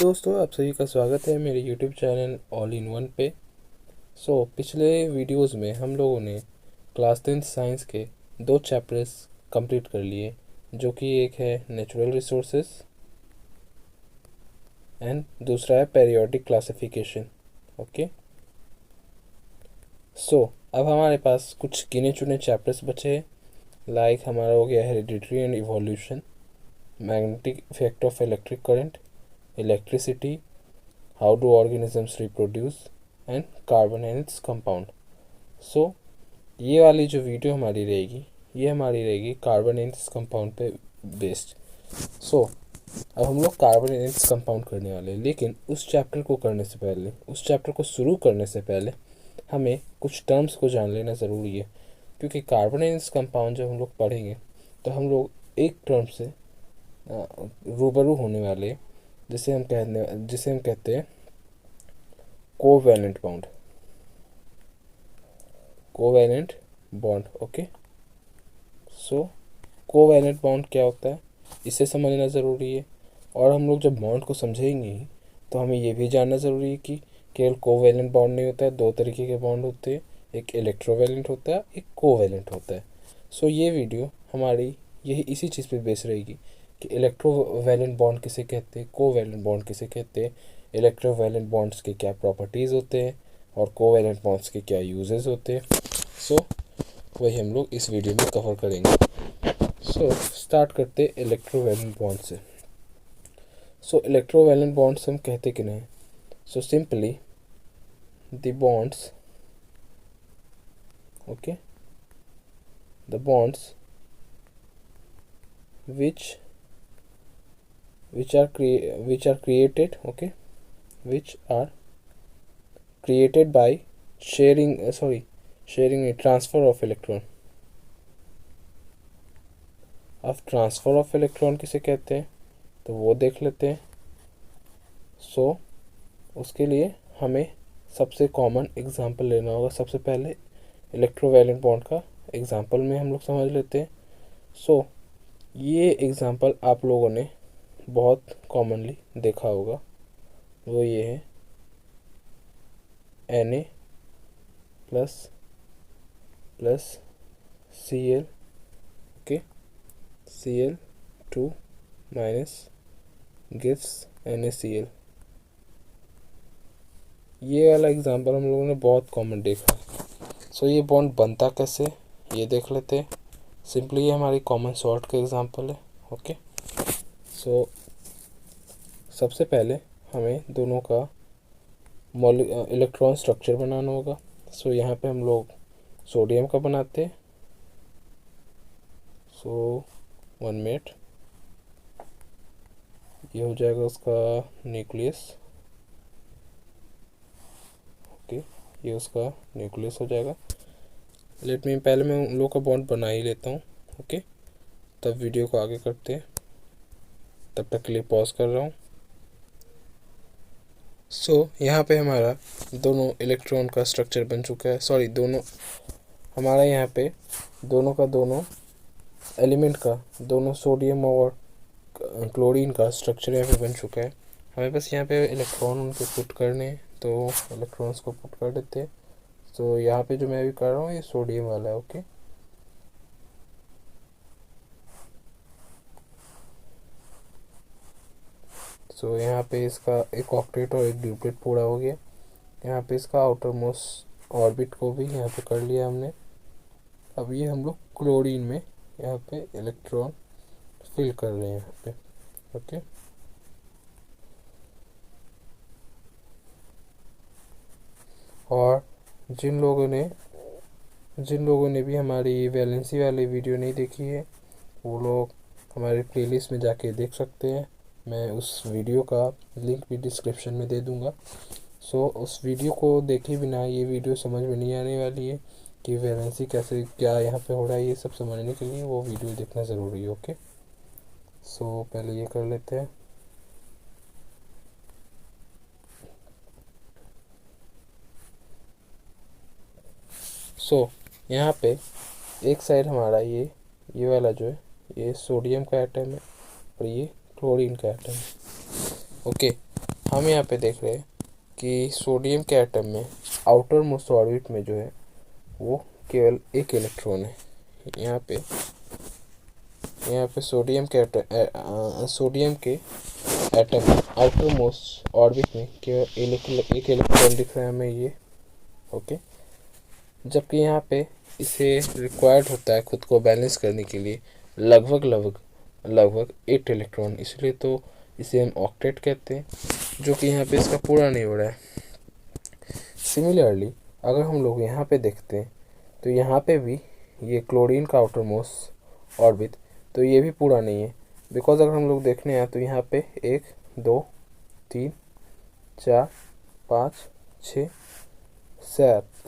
दोस्तों, आप सभी का स्वागत है मेरे YouTube channel all in one पे। पिछले वीडियोस में हम लोगों ने क्लास 10th साइंस के 2 चैप्टर्स कंप्लीट कर लिए, जो कि एक है नेचुरल रिसोर्सेज एंड दूसरा है पीरियोडिक क्लासिफिकेशन। ओके, अब हमारे पास कुछ गिने चुने चैप्टर्स बचे हैं। लाइक हमारा हो गया hereditary and evolution, magnetic effect of electric current, electricity, how do organisms reproduce and carbon and its compound। ये वाली जो वीडियो हमारी रहेगी, ये हमारी रहेगी कार्बन एंड इट्स कंपाउंड पे बेस्ड। अब हम लोग कार्बन एंड इट्स कंपाउंड करने वाले हैं, लेकिन उस चैप्टर को करने से पहले, उस चैप्टर को शुरू करने से पहले हमें कुछ टर्म्स को जान लेना ज़रूरी है, क्योंकि कार्बन एंड इट्स कंपाउंड जब हम लोग पढ़ेंगे तो हम लोग एक टर्म से रूबरू होने वाले, जिसे हम कहते हैं covalent bond. Covalent bond. Okay, covalent bond क्या होता है, इसे समझना ज़रूरी है। और हम लोग जब बॉन्ड को समझेंगे ही तो हमें ये भी जानना ज़रूरी है कि केवल कोवैलेंट बॉन्ड नहीं होता है, 2 तरीके के बॉन्ड होते हैं, एक इलेक्ट्रोवैलेंट होता है, एक कोवैलेंट होता है। ये वीडियो हमारी यही इसी चीज़ पे बेस रहेगी कि इलेक्ट्रोवैलेंट बॉन्ड किसे कहते हैं, कोवैलेंट बॉन्ड किसे कहते हैं, इलेक्ट्रोवैलेंट बॉन्ड्स के क्या प्रॉपर्टीज़ होते हैं और कोवैलेंट बॉन्ड्स के क्या यूजेस होते हैं। वही हम लोग इस वीडियो में कवर करेंगे। स्टार्ट करते हैं इलेक्ट्रोवैलेंट बॉन्ड से। इलेक्ट्रोवैलेंट बॉन्ड्स हम कहते कि नहीं, simply the bonds, okay, the bonds which are created, okay, which are created by sharing a transfer of electron। अब ट्रांसफ़र ऑफ इलेक्ट्रॉन किसे कहते हैं तो वो देख लेते हैं। उसके लिए हमें सबसे कॉमन एग्जांपल लेना होगा। सबसे पहले इलेक्ट्रोवैलेंट बॉन्ड का एग्जांपल में हम लोग समझ लेते हैं। ये एग्जांपल आप लोगों ने बहुत कॉमनली देखा होगा, वो ये है Na plus Cl, okay, Cl2 minus gives NaCl। ये वाला एग्जांपल हम लोगों ने बहुत कॉमन देखा। ये बॉन्ड बनता कैसे ये देख लेते हैं। सिंपली ये हमारी कॉमन सॉल्ट का एग्जांपल है। ओके, सबसे पहले हमें दोनों का इलेक्ट्रॉन स्ट्रक्चर बनाना होगा। यहाँ पे हम लोग सोडियम का बनाते हैं। 1 मिनट, ये हो जाएगा उसका न्यूक्लियस। ओके, ये उसका न्यूक्लियस हो जाएगा। पहले मैं उन लोगों का बॉन्ड बना ही लेता हूँ। ओके, तब वीडियो को आगे करते हैं। तब तक के लिए पॉज कर रहा हूँ। यहाँ पे हमारा दोनों इलेक्ट्रॉन का स्ट्रक्चर बन चुका है। हमारा यहाँ पे दोनों एलिमेंट का, दोनों सोडियम और क्लोरीन का स्ट्रक्चर यहाँ पे बन चुका है। हमें बस यहाँ पे इलेक्ट्रॉन उनको पुट करने हैं, तो इलेक्ट्रॉन्स को पुट कर देते हैं। यहाँ पे जो मैं अभी कर रहा हूँ ये सोडियम वाला है। ओके, यहाँ पे इसका एक ऑक्टेट और एक ड्यूप्लेट पूरा हो गया। यहाँ पे इसका आउटर मोस्ट ऑर्बिट को भी यहाँ पे कर लिया हमने। अब ये हम लोग क्लोरीन में यहाँ पे इलेक्ट्रॉन फिल कर रहे हैं यहाँ पे। ओके, और जिन लोगों ने भी हमारी वैलेंसी वाली वीडियो नहीं देखी है, वो लोग हमारे प्लेलिस्ट में जाके देख सकते हैं। मैं उस वीडियो का लिंक भी डिस्क्रिप्शन में दे दूँगा। उस वीडियो को देखे बिना ये वीडियो समझ में नहीं आने वाली है कि वैलेंसी कैसे, क्या यहाँ पे हो रहा है, ये सब समझने के लिए वो वीडियो देखना ज़रूरी है। ओके, पहले ये कर लेते हैं। यहाँ पे एक साइड हमारा ये वाला जो है ये सोडियम का एटम है और ये क्लोरीन का एटम है। ओके, हम यहाँ पे देख रहे हैं कि सोडियम के एटम में आउटर मोस्ट ऑर्बिट में जो है वो केवल एक इलेक्ट्रॉन है। यहाँ पे सोडियम के एटम आउटर मोस्ट ऑर्बिट में केवल एक इलेक्ट्रॉन दिख रहा है हमें ये। ओके, जबकि यहाँ पे इसे रिक्वायर्ड होता है खुद को बैलेंस करने के लिए लगभग 8 इलेक्ट्रॉन, इसलिए तो इसे हम ऑक्टेट कहते हैं, जो कि यहाँ पे इसका पूरा नहीं हो रहा है। सिमिलरली अगर हम लोग यहाँ पे देखते हैं तो यहाँ पे भी ये क्लोरीन का आउटर मोस्ट ऑर्बिट, तो ये भी पूरा नहीं है। बिकॉज अगर हम लोग देखने आए तो यहाँ पे 1 2 3 4 5 6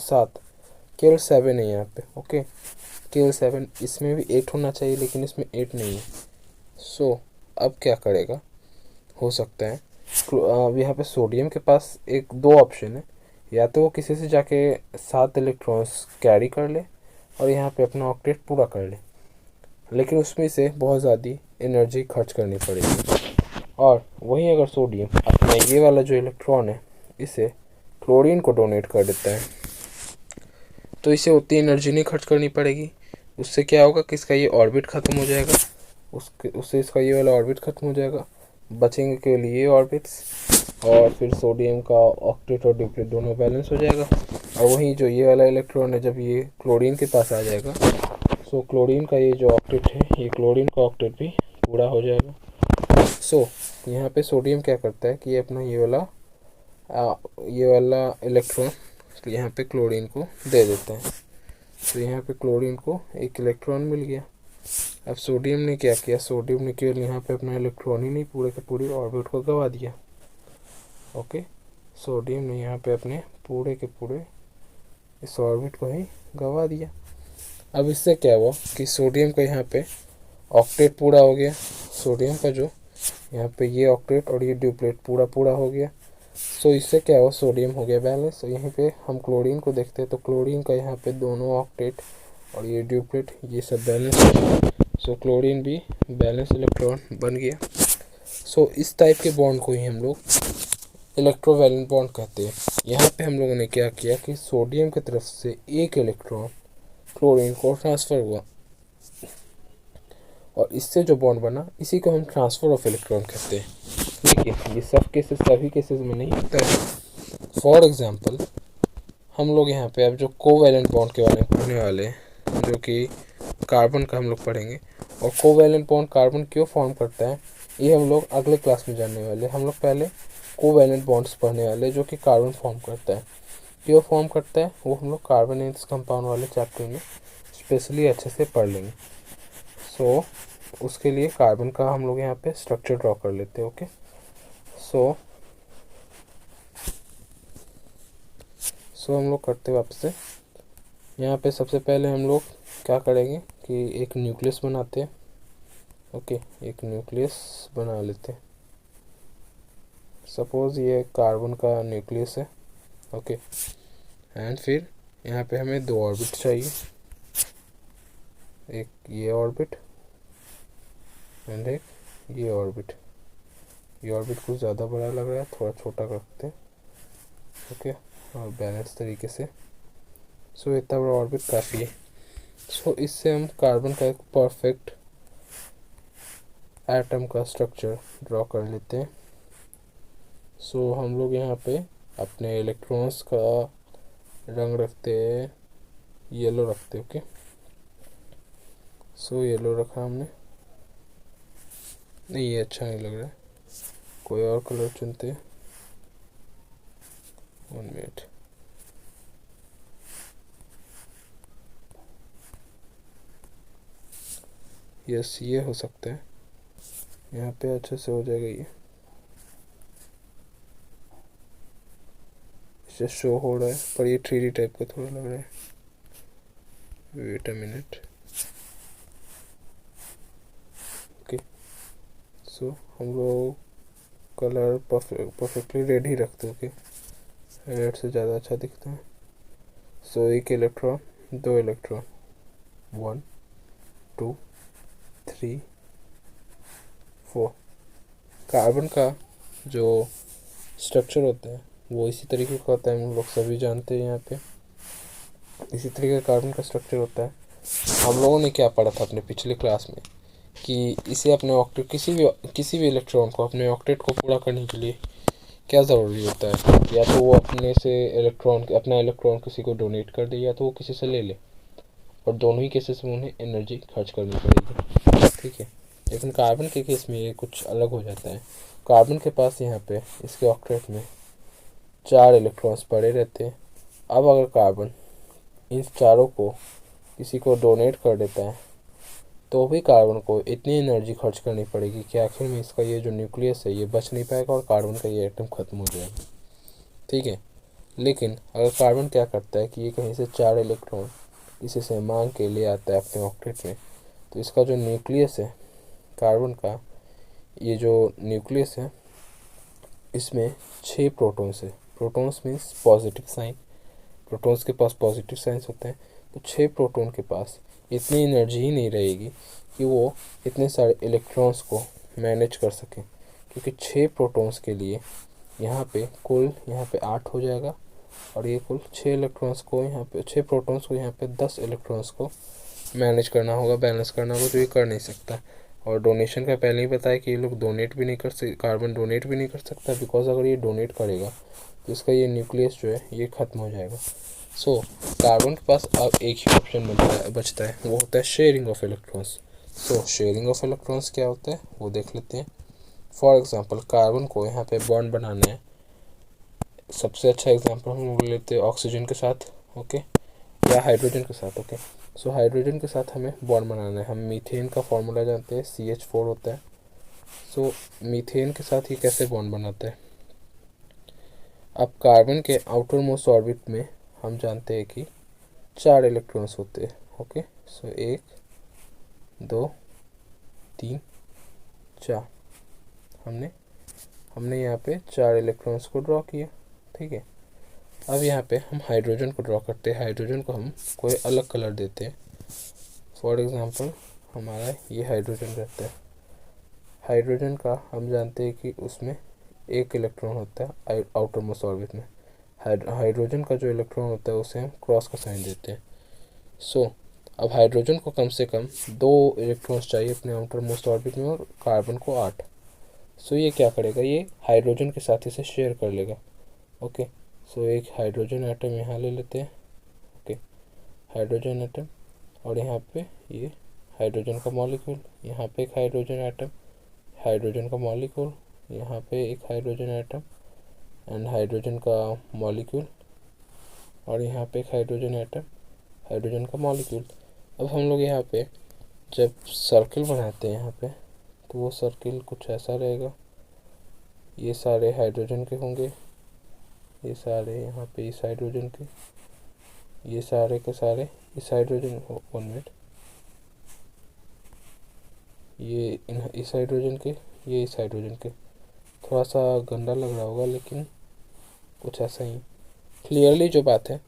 7 केवल 7 है यहाँ पे। ओके, केवल 7, इसमें भी 8 होना चाहिए लेकिन इसमें 8 नहीं है। सो अब क्या करेगा, हो सकता है अब यहाँ पे सोडियम के पास दो ऑप्शन है, या तो वो किसी से जाके 7 इलेक्ट्रॉन्स कैरी कर ले और यहाँ पे अपना ऑक्टेट पूरा कर ले, लेकिन उसमें से बहुत ज़्यादा एनर्जी खर्च करनी पड़ेगी। और वहीं अगर सोडियम अपना ये वाला जो इलेक्ट्रॉन है इसे क्लोरीन को डोनेट कर देता है तो इसे उतनी एनर्जी नहीं खर्च करनी पड़ेगी। उससे क्या होगा कि इसका ये ऑर्बिट ख़त्म हो जाएगा, उससे इसका ये वाला ऑर्बिट ख़त्म हो जाएगा, बचेंगे के लिए ऑर्बिट्स, और फिर सोडियम का ऑक्टेट और ड्यूप्लेट दोनों बैलेंस हो जाएगा। और वहीं जो ये वाला इलेक्ट्रॉन है जब ये क्लोरीन के पास आ जाएगा, सो क्लोरीन का ये जो ऑक्टेट है, ये क्लोरीन का ऑक्टेट भी पूरा हो जाएगा। सो यहाँ पे सोडियम क्या करता है कि ये अपना ये वाला इलेक्ट्रॉन यहाँ पे क्लोरीन को दे देता है, तो यहाँ पे क्लोरीन को एक इलेक्ट्रॉन मिल गया। अब सोडियम ने क्या किया, सोडियम ने केवल यहाँ पे अपना इलेक्ट्रॉन ही नहीं, पूरे के पूरे ऑर्बिट को गवा दिया। ओके, सोडियम ने यहाँ पे अपने पूरे के पूरे इस ऑर्बिट को ही गवा दिया। अब इससे क्या हुआ कि सोडियम का यहाँ पे ऑक्टेट पूरा हो गया, सोडियम का जो यहाँ पे ये ऑक्टेट और ये ड्यूप्लेट पूरा हो गया। सो इससे क्या हुआ, सोडियम हो गया बैलेंस। तो यहीं पे हम क्लोरीन को देखते हैं तो क्लोरीन का यहाँ पे दोनों ऑक्टेट और ये ड्यूप्लेट ये सब बैलेंस हो गया। सो क्लोरीन भी बैलेंस इलेक्ट्रॉन बन गया। सो इस टाइप के बॉन्ड को ही हम लोग इलेक्ट्रोवैलेंट बॉन्ड कहते हैं। यहाँ पे हम लोगों ने क्या किया कि सोडियम की तरफ से एक इलेक्ट्रॉन क्लोरीन को ट्रांसफ़र हुआ और इससे जो बॉन्ड बना इसी को हम ट्रांसफ़र ऑफ इलेक्ट्रॉन कहते हैं। लेकिन ये सभी केसेस में नहीं होता है। फॉर एग्जांपल हम लोग यहाँ पे अब जो कोवैलेंट बॉन्ड के बारे में पढ़ने वाले हैं, जो कि कार्बन का हम लोग पढ़ेंगे, और कोवैलेंट बॉन्ड कार्बन क्यों फॉर्म करता है ये हम लोग अगले क्लास में जानने वाले। हम लोग पहले कोवैलेंट बॉन्ड्स पढ़ने वाले जो कि कार्बन फॉर्म करता है। क्यों फॉर्म करता है वो हम लोग कार्बोनेट्स कंपाउंड वाले चैप्टर में स्पेशली अच्छे से पढ़ लेंगे। सो उसके लिए कार्बन का हम लोग यहाँ पे स्ट्रक्चर ड्रॉ कर लेते हैं। ओके, सो हम लोग करते वापस से यहाँ पे सबसे पहले हम लोग क्या करेंगे कि एक न्यूक्लियस बनाते हैं। ओके, एक न्यूक्लियस बना लेते हैं। सपोज ये कार्बन का न्यूक्लियस है। ओके, एंड फिर यहाँ पे हमें 2 ऑर्बिट चाहिए, एक ये ऑर्बिट एंड एक ये ऑर्बिट। ये ऑर्बिट कुछ ज़्यादा बड़ा लग रहा है, थोड़ा छोटा रखते हैं। ओके, और बैलेंस तरीके से। सो इतना बड़ा ऑर्बिट काफ़ी है। सो इससे हम कार्बन का एक परफेक्ट एटम का स्ट्रक्चर ड्रॉ कर लेते हैं। सो हम लोग यहाँ पे अपने इलेक्ट्रॉन्स का रंग रखते हैं, येलो रखते हैं। ओके, सो येलो रखा हमने। नहीं, ये अच्छा नहीं लग रहा है, कोई और कलर चुनते हैं। 1 मिनट। यस, ये हो सकता है, यहाँ पे अच्छे से हो जाएगा। ये इसे शो हो रहा है पर ये 3D टाइप का थोड़ा लग रहा है। Wait a minute. Okay, so हम लोग कलर परफेक्टली रेड ही रखते हैं। ओके, रेड से ज़्यादा अच्छा दिखता है। सो एक इलेक्ट्रॉन, 2 इलेक्ट्रॉन, 1 2 3 4। कार्बन का जो स्ट्रक्चर होता है वो इसी तरीके का होता है, हम लोग सभी जानते हैं यहाँ पे इसी तरीके का कार्बन का स्ट्रक्चर होता है। हम लोगों ने क्या पढ़ा था अपने पिछले क्लास में कि इसे अपने ऑक्टेट किसी भी इलेक्ट्रॉन को अपने ऑक्टेट को पूरा करने के लिए क्या ज़रूरी होता है, या तो वो अपने से अपना इलेक्ट्रॉन किसी को डोनेट कर दे या तो वो किसी से ले ले, और दोनों ही केसेस में उन्हें एनर्जी खर्च करनी पड़ेगी, ठीक है। लेकिन कार्बन के केस में ये कुछ अलग हो जाता है। कार्बन के पास यहाँ पे इसके ऑक्टेट में 4 इलेक्ट्रॉन्स पड़े रहते हैं। अब अगर कार्बन इन चारों को किसी को डोनेट कर देता है तो भी कार्बन को इतनी एनर्जी खर्च करनी पड़ेगी कि आखिर में इसका ये जो न्यूक्लियस है ये बच नहीं पाएगा और कार्बन का ये एटम ख़त्म हो जाएगा, ठीक है। लेकिन अगर कार्बन क्या करता है कि ये कहीं से 4 इलेक्ट्रॉन किसी से मांग के ले आता है अपने ऑक्टेट में, तो इसका जो न्यूक्लियस है कार्बन का, ये जो न्यूक्लियस है इसमें 6 प्रोटॉन्स है। Protons means positive sign, protons के पास पॉजिटिव साइंस होते हैं। तो 6 प्रोटॉन के पास इतनी एनर्जी ही नहीं रहेगी कि वो इतने सारे इलेक्ट्रॉन्स को मैनेज कर सकें, क्योंकि 6 प्रोटॉन्स के लिए यहाँ पे 8 हो जाएगा, और ये कुल 6 इलेक्ट्रॉन्स को यहाँ पे 6 प्रोटॉन्स को यहाँ पे 10 इलेक्ट्रॉन्स को मैनेज करना होगा, बैलेंस करना होगा, जो ये कर नहीं सकता। और डोनेशन का पहले ही बताया कि ये लोग डोनेट भी नहीं कर सकते, कार्बन डोनेट भी नहीं कर सकता, बिकॉज अगर ये डोनेट करेगा तो इसका ये न्यूक्लियस जो है ये ख़त्म हो जाएगा। सो कार्बन के पास अब एक ही ऑप्शन बचता है, वो होता है sharing of electrons. So sharing of electrons क्या होता है वो देख लेते हैं। फॉर एग्जांपल कार्बन को यहाँ पे बॉन्ड बनाना है, सबसे अच्छा एग्जांपल हम लोग लेते हैं ऑक्सीजन के साथ, ओके, या हाइड्रोजन के साथ, ओके। सो हाइड्रोजन के साथ हमें बॉन्ड बनाना है। हम मीथेन का फॉर्मूला जानते हैं, CH4 होता है। सो मीथेन के साथ ये कैसे बॉन्ड बनाते हैं। अब कार्बन के आउटर मोस्ट ऑर्बिट में हम जानते हैं कि 4 इलेक्ट्रॉन्स होते हैं, ओके। सो 1 2 3 4 हमने यहाँ पे 4 इलेक्ट्रॉन्स को ड्रॉ किया, ठीक है। अब यहाँ पे हम हाइड्रोजन को ड्रॉ करते हैं। हाइड्रोजन को हम कोई अलग कलर देते हैं। फॉर एग्जांपल हमारा ये हाइड्रोजन रहता है। हाइड्रोजन का हम जानते हैं कि उसमें 1 इलेक्ट्रॉन होता है आउटर मोस्ट ऑर्बिट में। हाइड्रोजन का जो इलेक्ट्रॉन होता है उसे हम क्रॉस का साइन देते हैं। सो अब हाइड्रोजन को कम से कम 2 इलेक्ट्रॉन्स चाहिए अपने आउटर मोस्ट ऑर्बिट में, और कार्बन को 8। सो ये क्या करेगा, ये हाइड्रोजन के साथ इसे शेयर कर लेगा, ओके। सो एक हाइड्रोजन एटम यहाँ ले लेते हैं, ओके, हाइड्रोजन एटम, और यहाँ पे ये हाइड्रोजन का मॉलिक्यूल, यहाँ पे एक हाइड्रोजन एटम, हाइड्रोजन का मॉलिक्यूल, यहाँ पे एक हाइड्रोजन एटम एंड हाइड्रोजन का मॉलिक्यूल, और यहाँ पे एक हाइड्रोजन एटम, हाइड्रोजन का मॉलिक्यूल। अब हम लोग यहाँ पे जब सर्किल बनाते हैं यहाँ पे, तो वो सर्किल कुछ ऐसा रहेगा। ये सारे हाइड्रोजन के होंगे, ये सारे यहाँ पे इस हाइड्रोजन के, ये सारे के सारे इस हाइड्रोजन, 1 मिनट, ये इस हाइड्रोजन के, ये इस हाइड्रोजन के। थोड़ा सा गंदा लग रहा होगा लेकिन कुछ ऐसा ही। क्लियरली जो बात है,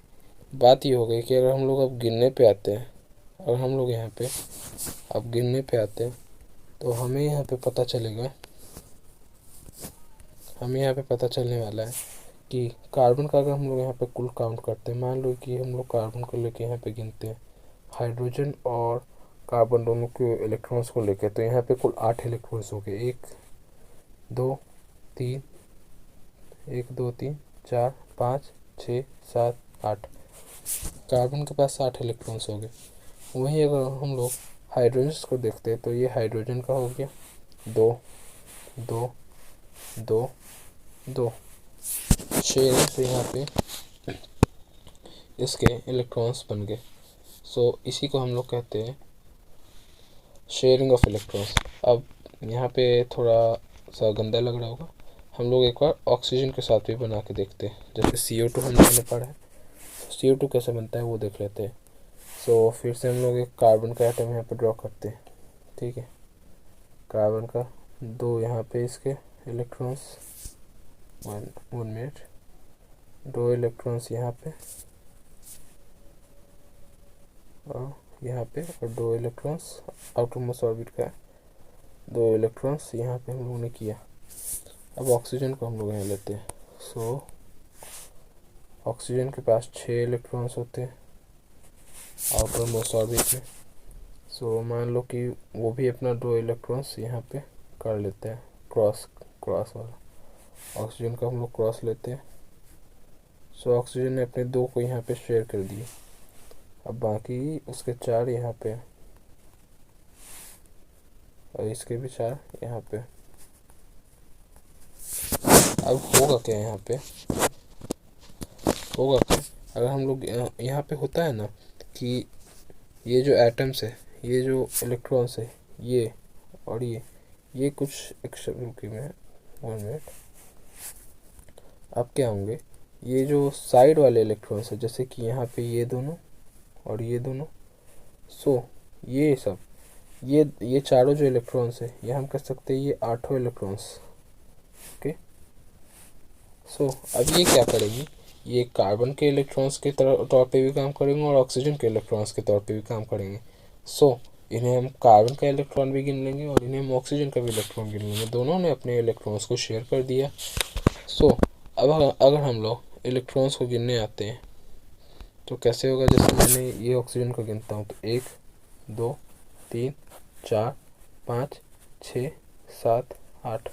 बात ये हो गई कि अगर हम लोग अब गिनने पे आते हैं, अगर हम लोग यहाँ पे अब गिनने पे आते हैं तो हमें यहाँ पे पता चलेगा, हमें यहाँ पे पता चलने वाला है कि कार्बन का अगर हम लोग यहाँ पे कुल काउंट करते हैं, मान लो कि हम लोग कार्बन को लेके यहाँ पे गिनते हैं, हाइड्रोजन और कार्बन दोनों के इलेक्ट्रॉन्स को लेके, तो यहाँ पे कुल 8 इलेक्ट्रॉन्स हो गए। 1 2 3 1 2 3 4 5 6 7 8, कार्बन के पास 8 इलेक्ट्रॉन्स हो गए। वहीं अगर हम लोग हाइड्रोजन को देखते हैं तो ये हाइड्रोजन का हो गया 2 2 2 2। शेयरिंग से यहाँ पे इसके इलेक्ट्रॉन्स बन गए। सो इसी को हम लोग कहते हैं शेयरिंग ऑफ इलेक्ट्रॉन्स। अब यहाँ पे थोड़ा सा गंदा लग रहा होगा, हम लोग एक बार ऑक्सीजन के साथ भी बना के देखते हैं। जैसे CO2 हम लोगों ने पढ़ा है, CO2 कैसे बनता है वो देख लेते हैं। सो फिर से हम लोग एक कार्बन का एटम यहाँ पे ड्रॉ करते हैं, ठीक है। कार्बन का 2 यहाँ पे इसके इलेक्ट्रॉन्स, 1 मिनट, 2 इलेक्ट्रॉन्स यहाँ पे और यहाँ पे, और 2 इलेक्ट्रॉन्स आउटर मोस्ट ऑर्बिट का, 2 इलेक्ट्रॉन्स यहाँ पे हम लोगों ने किया। अब ऑक्सीजन को हम लोग यहाँ लेते हैं, सो ऑक्सीजन के पास 6 इलेक्ट्रॉन्स होते हैं आउटर मोस्ट ऑर्बिट में। सो मान लो कि वो भी अपना 2 इलेक्ट्रॉन्स यहाँ पे कर लेते हैं, क्रॉस क्रॉस वाला ऑक्सीजन का हम लोग क्रॉस लेते हैं। सो ऑक्सीजन ने अपने 2 को यहाँ पे शेयर कर दिए, अब बाकी उसके 4 यहाँ पे और इसके भी 4 यहाँ पे। अब होगा क्या यहाँ पे, होगा क्या अगर हम लोग यहाँ पे होता है ना कि ये जो एटम्स है, ये जो इलेक्ट्रॉन्स है, ये और ये कुछ रुकी में 1 मिनट। अब क्या होंगे, ये जो साइड वाले इलेक्ट्रॉन्स है जैसे कि यहाँ पे ये दोनों और ये दोनों, सो ये सब ये चारों जो इलेक्ट्रॉन्स है ये हम कह सकते हैं ये 8 इलेक्ट्रॉन्स। ओके, सो अब ये क्या करेंगी, ये कार्बन के इलेक्ट्रॉन्स के तौर पे भी काम करेंगे और ऑक्सीजन के इलेक्ट्रॉन्स के तौर पे भी काम करेंगे। सो इन्हें हम कार्बन का इलेक्ट्रॉन भी गिन लेंगे और इन्हें हम ऑक्सीजन का भी इलेक्ट्रॉन गिन लेंगे, दोनों ने अपने इलेक्ट्रॉन्स को शेयर कर दिया। सो अब अगर हम लोग इलेक्ट्रॉन्स को गिनने आते हैं तो कैसे होगा, जैसे मैंने ये ऑक्सीजन को गिनता हूँ तो 1 2 3 4 5 6 7 8,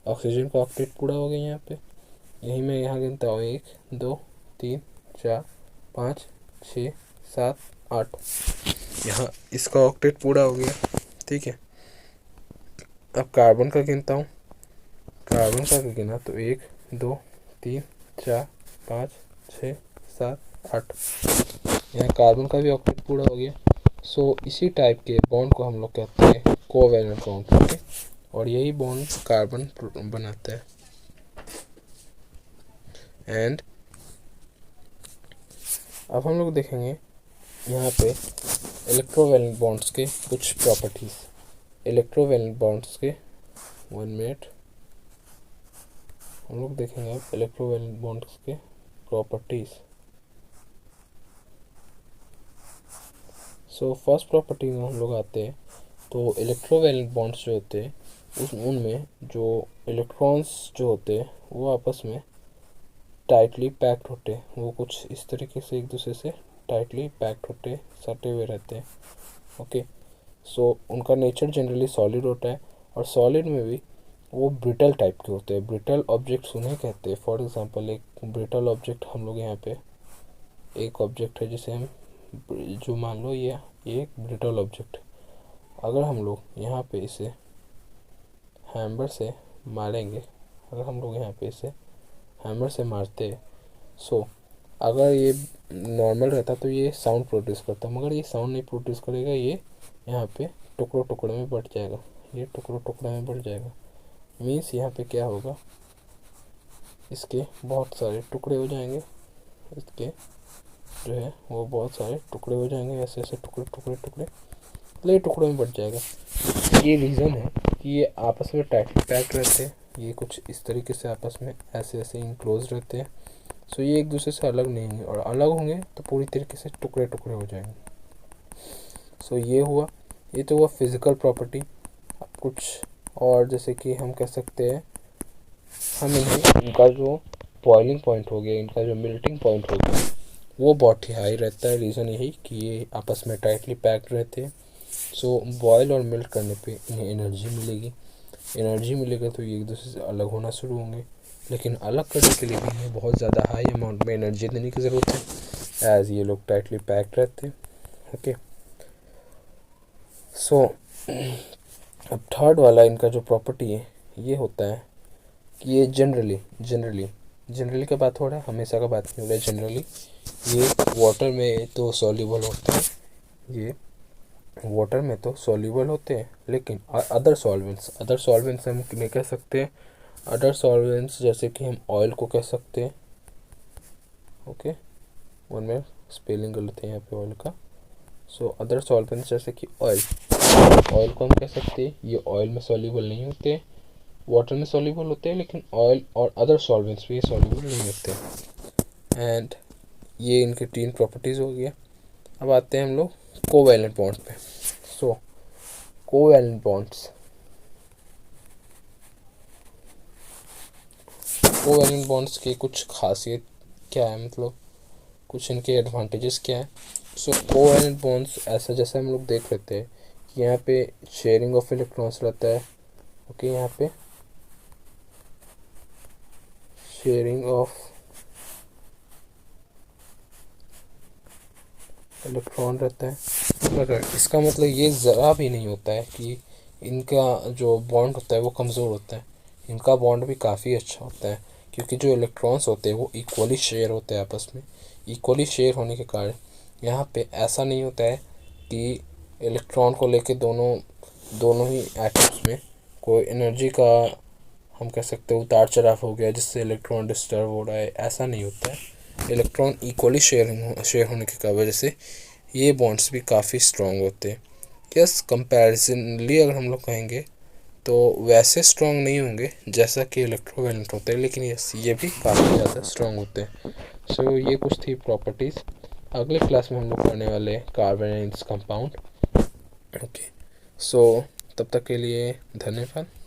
ऑक्सीजन का ऑक्टेट पूरा हो गया यहाँ पे। यही मैं यहाँ गिनता हूँ 1 2 3 4 5 6 7 8, यहाँ इसका ऑक्टेट पूरा हो गया। ठीक है, अब कार्बन का गिनता हूँ, कार्बन का गिना तो 1 2 3 4 5 6 7 8, यहाँ कार्बन का भी ऑक्टेट पूरा हो गया। सो इसी टाइप के बॉन्ड को हम लोग कहते हैं कोवैलेंट बॉन्ड। ओके, और यही बॉन्ड कार्बन बनाता है। एंड अब हम लोग देखेंगे यहाँ पे इलेक्ट्रोवैलेंट बॉन्ड्स के कुछ प्रॉपर्टीज। इलेक्ट्रोवैलेंट बॉन्ड्स के 1 मिनट हम लोग देखेंगे अब इलेक्ट्रोवैलेंट बॉन्ड्स के प्रॉपर्टीज। सो फर्स्ट प्रॉपर्टी में हम लोग आते हैं तो इलेक्ट्रोवैलेंट बॉन्ड्स जो होते हैं उनमें जो इलेक्ट्रॉन्स जो होते हैं वो आपस में टाइटली पैक्ड होते हैं, वो कुछ इस तरीके से एक दूसरे से टाइटली पैक्ड होते सटे हुए रहते हैं। ओके, सो उनका नेचर जनरली सॉलिड होता है और सॉलिड में भी वो ब्रिटल टाइप के होते हैं। ब्रिटल ऑब्जेक्ट्स उन्हें कहते हैं। फॉर एग्जांपल एक ब्रिटल ऑब्जेक्ट हम लोग यहाँ पे एक ऑब्जेक्ट है जिसे हम जो मान लो ये एक ब्रिटल ऑब्जेक्ट, अगर हम लोग यहाँ पे इसे हैमर से मारेंगे, अगर हम लोग यहाँ पे इसे हैमर से मारते हैं, सो अगर ये नॉर्मल रहता तो ये साउंड प्रोड्यूस करता, मगर ये साउंड नहीं प्रोड्यूस करेगा, ये यहाँ पे टुकड़ों टुकड़े में बट जाएगा, ये टुकड़ों टुकड़े में बट जाएगा। मीन्स यहाँ पे क्या होगा, इसके बहुत सारे टुकड़े हो जाएंगे, इसके जो है वो बहुत सारे टुकड़े हो जाएंगे, ऐसे ऐसे टुकड़े टुकड़े टुकड़े ले टुकड़ों में बट जाएगा। ये रीज़न है कि ये आपस में टाइटली पैक्ड रहते हैं, ये कुछ इस तरीके से आपस में ऐसे ऐसे इनक्लोज रहते हैं। सो ये एक दूसरे से अलग नहीं होंगे, और अलग होंगे तो पूरी तरीके से टुकड़े टुकड़े हो जाएंगे। सो ये हुआ, ये तो हुआ फिज़िकल प्रॉपर्टी। अब कुछ और जैसे कि हम कह सकते हैं, हम इन्हें इनका जो बॉइलिंग पॉइंट हो गया, इनका जो मेल्टिंग पॉइंट हो गया, वो बहुत ही हाई रहता है। रीज़न यही कि ये आपस में टाइटली पैक्ड रहते हैं। सो बॉयल और मेल्ट करने पे इन्हें एनर्जी मिलेगी, एनर्जी मिलेगा तो ये एक दूसरे से अलग होना शुरू होंगे, लेकिन अलग करने के लिए भी इन्हें बहुत ज़्यादा हाई अमाउंट में एनर्जी देने की ज़रूरत है, एज़ ये लोग टाइटली पैक्ड रहते हैं। ओके, सो अब थर्ड वाला इनका जो प्रॉपर्टी है ये होता है कि ये जनरली का बात हो रहा है, हमेशा का बात नहीं हो रहा है, जनरली ये वाटर में तो सॉल्युबल होते हैं, ये वाटर में तो सॉल्युबल होते हैं, लेकिन अदर सॉल्वेंट्स हम नहीं कह सकते। अदर सॉल्वेंट्स जैसे कि हम ऑयल को कह सकते हैं। ओके, वन में स्पेलिंग गलत है यहाँ पे ऑयल का। सो अदर सॉल्वेंट्स जैसे कि ऑयल को हम कह सकते हैं, ये ऑयल में सॉल्युबल नहीं होते, वाटर में सॉल्युबल होते हैं, लेकिन ऑयल और अदर सॉल्वेंट्स भी सॉल्युबल नहीं होते। एंड ये इनके 3 प्रॉपर्टीज़ हो गया। अब आते हैं हम लोग कोवैलेंट बॉन्ड्स पे। सो कोवैलेंट बॉन्ड्स की कुछ खासियत क्या है, मतलब कुछ इनके एडवांटेजेस क्या है। सो कोवैलेंट बॉन्ड्स ऐसा जैसे हम लोग देख लेते हैं कि यहाँ पे शेयरिंग ऑफ इलेक्ट्रॉन्स रहता है। ओके, यहाँ पे शेयरिंग ऑफ इलेक्ट्रॉन रहता है, मगर इसका मतलब ये ज़रा भी नहीं होता है कि इनका जो बॉन्ड होता है वो कमज़ोर होता है। इनका बॉन्ड भी काफ़ी अच्छा होता है, क्योंकि जो इलेक्ट्रॉन्स होते हैं वो इक्वली शेयर होते हैं आपस में। इक्वली शेयर होने के कारण यहाँ पे ऐसा नहीं होता है कि इलेक्ट्रॉन को लेके दोनों ही एटम्स में कोई एनर्जी का, हम कह सकते हैं, उतार चढ़ाव हो गया जिससे इलेक्ट्रॉन डिस्टर्ब हो रहा है। ऐसा नहीं होता है। इलेक्ट्रॉन इक्वली शेयर होने की वजह से ये बॉन्ड्स भी काफ़ी स्ट्रॉन्ग होते हैं। यस, कंपैरिजनली अगर हम लोग कहेंगे तो वैसे स्ट्रॉन्ग नहीं होंगे जैसा कि इलेक्ट्रोवैलेंट होते हैं, लेकिन यस, ये भी काफ़ी ज़्यादा स्ट्रॉन्ग होते हैं। सो ये कुछ थी प्रॉपर्टीज़। अगले क्लास में हम लोग पढ़ने वाले carbon and its compound. Okay, so तब तक के लिए धन्यवाद।